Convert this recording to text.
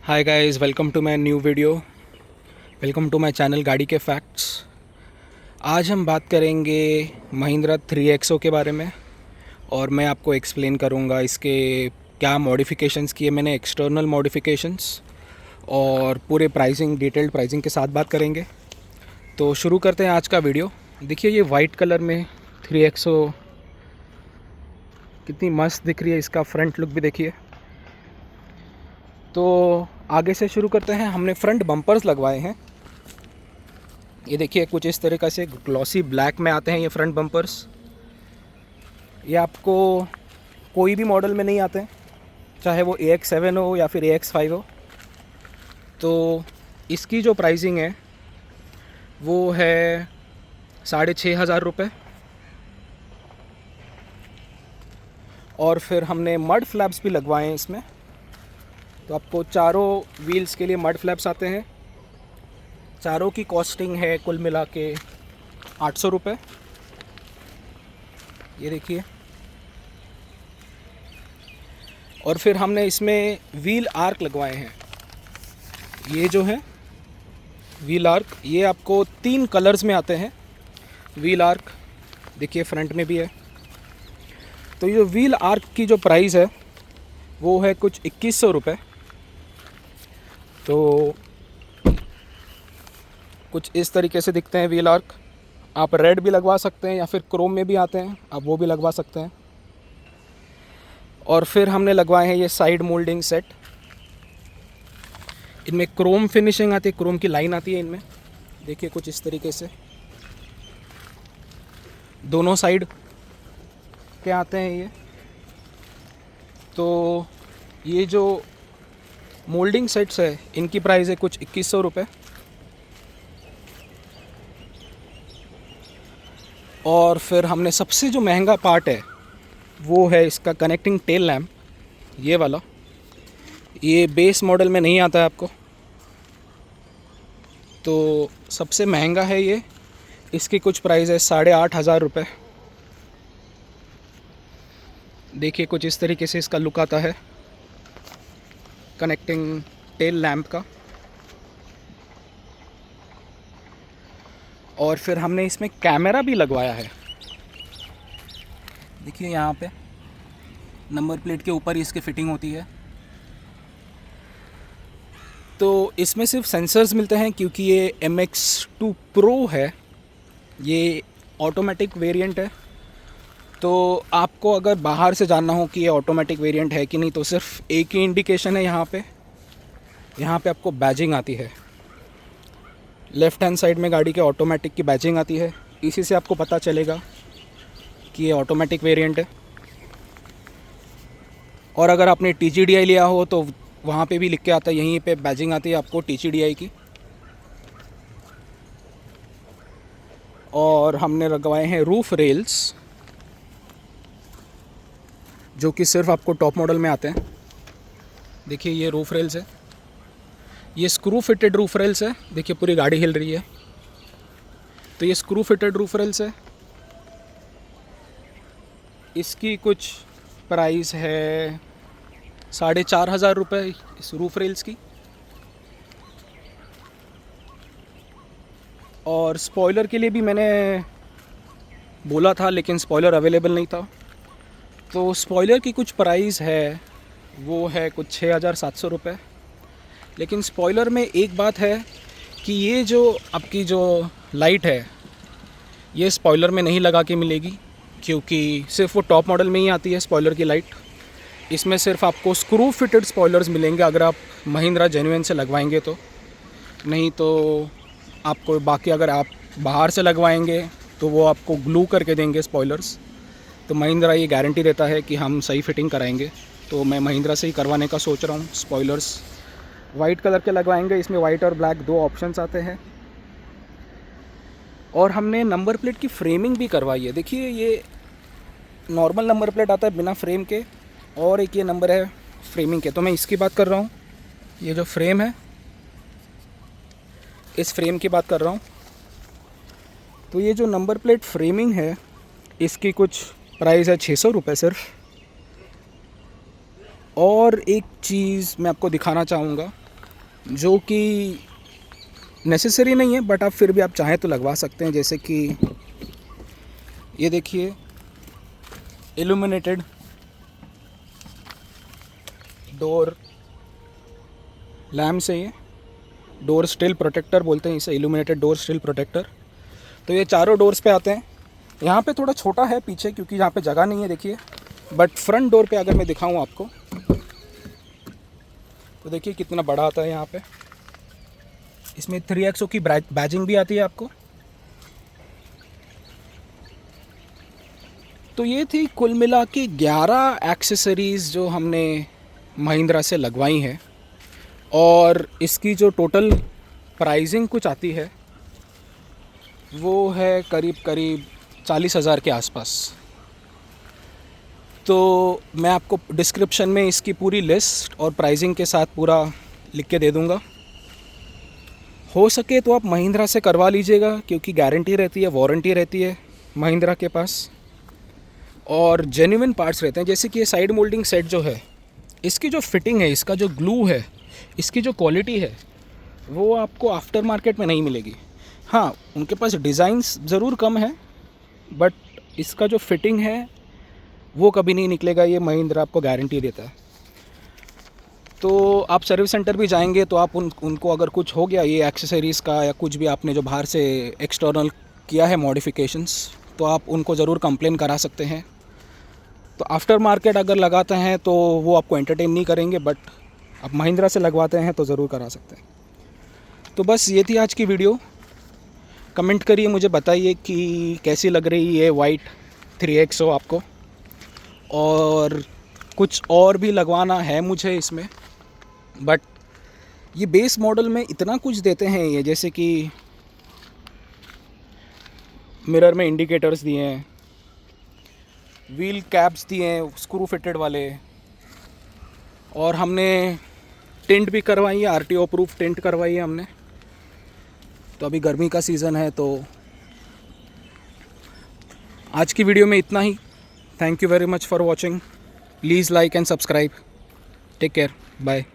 Hi guys, welcome to my new video. Welcome to my channel गाड़ी के facts. आज हम बात करेंगे महिंद्रा 3XO के बारे में और मैं आपको एक्सप्लेन करूंगा इसके क्या मॉडिफिकेशंस किए मैंने, एक्सटर्नल मॉडिफिकेशंस, और पूरे प्राइसिंग, डिटेल्ड प्राइसिंग के साथ बात करेंगे। तो शुरू करते हैं आज का वीडियो। देखिए ये वाइट कलर में 3XO कितनी मस्त दिख रही है, इसका फ्रंट लुक भी देखिए। तो आगे से शुरू करते हैं। हमने फ्रंट बम्पर्स लगवाए हैं। ये देखिए कुछ इस तरीक़े से ग्लॉसी ब्लैक में आते हैं ये फ्रंट बम्पर्स। ये आपको कोई भी मॉडल में नहीं आते हैं, चाहे वो AX7 हो या फिर AX5 हो। तो इसकी जो प्राइसिंग है वो है 6,500 रुपये। और फिर हमने मड फ्लैप्स भी लगवाए हैं इसमें। तो आपको चारों व्हील्स के लिए मड फ्लैप्स आते हैं। चारों की कॉस्टिंग है कुल मिला के 800 रुपये। ये देखिए। और फिर हमने इसमें व्हील आर्क लगवाए हैं। ये जो है व्हील आर्क, ये आपको 3 कलर्स में आते हैं व्हील आर्क। देखिए फ्रंट में भी है। तो ये व्हील आर्क की जो प्राइस है वो है कुछ 2100 रुपये। तो कुछ इस तरीके से दिखते हैं व्हील आर्क। आप रेड भी लगवा सकते हैं या फिर क्रोम में भी आते हैं, आप वो भी लगवा सकते हैं। और फिर हमने लगवाए हैं ये साइड मोल्डिंग सेट। इनमें क्रोम फिनिशिंग आती है, क्रोम की लाइन आती है इनमें। देखिए कुछ इस तरीके से दोनों साइड के आते हैं ये। तो ये जो मोल्डिंग सेट्स है इनकी प्राइस है कुछ 2100 रुपये। और फिर हमने सबसे जो महंगा पार्ट है वो है इसका कनेक्टिंग टेल लैम्प, ये वाला। ये बेस मॉडल में नहीं आता है आपको, तो सबसे महंगा है ये। इसकी कुछ प्राइस है 8,500 रुपये। देखिए कुछ इस तरीके से इसका लुक आता है कनेक्टिंग टेल लैम्प का। और फिर हमने इसमें कैमरा भी लगवाया है। देखिए यहाँ पे नंबर प्लेट के ऊपर ही इसकी फिटिंग होती है। तो इसमें सिर्फ सेंसर्स मिलते हैं क्योंकि ये MX2 Pro है, ये ऑटोमेटिक वेरिएंट है। तो आपको अगर बाहर से जानना हो कि ये ऑटोमेटिक वेरिएंट है कि नहीं, तो सिर्फ एक ही इंडिकेशन है यहाँ पे आपको बैजिंग आती है। लेफ़्ट हैंड साइड में गाड़ी के ऑटोमेटिक की बैजिंग आती है। इसी से आपको पता चलेगा कि ये ऑटोमेटिक वेरिएंट है। और अगर आपने TCDI लिया हो तो वहाँ पे भी लिख के आता है, यहीं पे बैजिंग आती है आपको TCDI की। और हमने लगवाए हैं रूफ रेल्स, जो कि सिर्फ आपको टॉप मॉडल में आते हैं। देखिए ये रूफ रेल्स है, ये स्क्रू फिटेड रूफ रेल्स है। देखिए पूरी गाड़ी हिल रही है। तो ये स्क्रू फिटेड रूफ रेल्स है। इसकी कुछ प्राइस है 4,500 रुपये इस रूफ रेल्स की। और स्पॉइलर के लिए भी मैंने बोला था लेकिन स्पॉइलर अवेलेबल नहीं था। तो स्पॉइलर की कुछ प्राइस है वो है कुछ 6,700 रुपये। लेकिन स्पॉइलर में एक बात है कि ये जो आपकी जो लाइट है ये स्पॉइलर में नहीं लगा के मिलेगी, क्योंकि सिर्फ वो टॉप मॉडल में ही आती है स्पॉइलर की लाइट। इसमें सिर्फ आपको स्क्रू फिटेड स्पॉइलर्स मिलेंगे अगर आप महिंद्रा जेन्युइन से लगवाएंगे तो। नहीं तो आपको बाकी अगर आप बाहर से लगवाएंगे तो वो आपको ग्लू करके देंगे स्पॉइलर्स। तो महिंद्रा ये गारंटी देता है कि हम सही फिटिंग कराएंगे। तो मैं महिंद्रा से ही करवाने का सोच रहा हूँ। स्पॉइलर्स वाइट कलर के लगवाएंगे। इसमें वाइट और ब्लैक 2 ऑप्शंस आते हैं। और हमने नंबर प्लेट की फ्रेमिंग भी करवाई है। देखिए ये नॉर्मल नंबर प्लेट आता है बिना फ्रेम के, और एक ये नंबर है फ्रेमिंग के। तो मैं इसकी बात कर रहा हूँ। ये जो फ्रेम है इस फ्रेम की बात कर रहा हूँ। तो ये जो नंबर प्लेट फ्रेमिंग है इसकी कुछ प्राइस है 600 रुपये सिर्फ। और एक चीज़ मैं आपको दिखाना चाहूँगा जो कि नेसेसरी नहीं है, बट आप फिर भी आप चाहें तो लगवा सकते हैं। जैसे कि ये देखिए, इल्यूमिनेटेड डोर लैम्प्स है, ये डोर स्टिल प्रोटेक्टर बोलते हैं इसे, इल्यूमिनेटेड डोर स्टिल प्रोटेक्टर। तो ये चारों डोर्स पे आते हैं। यहाँ पे थोड़ा छोटा है पीछे, क्योंकि यहाँ पे जगह नहीं है देखिए, बट फ्रंट डोर पे अगर मैं दिखाऊँ आपको तो देखिए कितना बड़ा आता है यहाँ पे। इसमें 3XO की बैजिंग भी आती है आपको। तो ये थी कुल मिला के 11 एक्सेसरीज़ जो हमने महिंद्रा से लगवाई हैं, और इसकी जो टोटल प्राइसिंग कुछ आती है वो है करीब करीब 40,000 के आसपास। तो मैं आपको डिस्क्रिप्शन में इसकी पूरी लिस्ट और प्राइसिंग के साथ पूरा लिख के दे दूँगा। हो सके तो आप महिंद्रा से करवा लीजिएगा, क्योंकि गारंटी रहती है, वारंटी रहती है महिंद्रा के पास, और जेन्युइन पार्ट्स रहते हैं। जैसे कि ये साइड मोल्डिंग सेट जो है, इसकी जो फिटिंग है, इसका जो ग्लू है, इसकी जो क्वालिटी है, वो आपको आफ्टर मार्केट में नहीं मिलेगी। हाँ, उनके पास डिज़ाइंस ज़रूर कम है, बट इसका जो फिटिंग है वो कभी नहीं निकलेगा, ये महिंद्रा आपको गारंटी देता है। तो आप सर्विस सेंटर भी जाएंगे तो आप उनको अगर कुछ हो गया ये एक्सेसरीज़ का, या कुछ भी आपने जो बाहर से एक्सटर्नल किया है मॉडिफिकेशंस, तो आप उनको ज़रूर कंप्लेन करा सकते हैं। तो आफ्टर मार्केट अगर लगाते हैं तो वो आपको एंटरटेन नहीं करेंगे, बट आप महिंद्रा से लगवाते हैं तो ज़रूर करा सकते हैं। तो बस ये थी आज की वीडियो। कमेंट करिए, मुझे बताइए कि कैसी लग रही है वाइट 3XO आपको, और कुछ और भी लगवाना है मुझे इसमें। बट ये बेस मॉडल में इतना कुछ देते हैं ये, जैसे कि मिरर में इंडिकेटर्स दिए हैं, व्हील कैप्स दिए हैं स्क्रू फिटेड वाले, और हमने टिंट भी करवाई है, RTO प्रूफ टिंट करवाई है हमने। तो अभी गर्मी का सीज़न है। तो आज की वीडियो में इतना ही। Thank you very much for watching. Please like and subscribe. Take care, bye.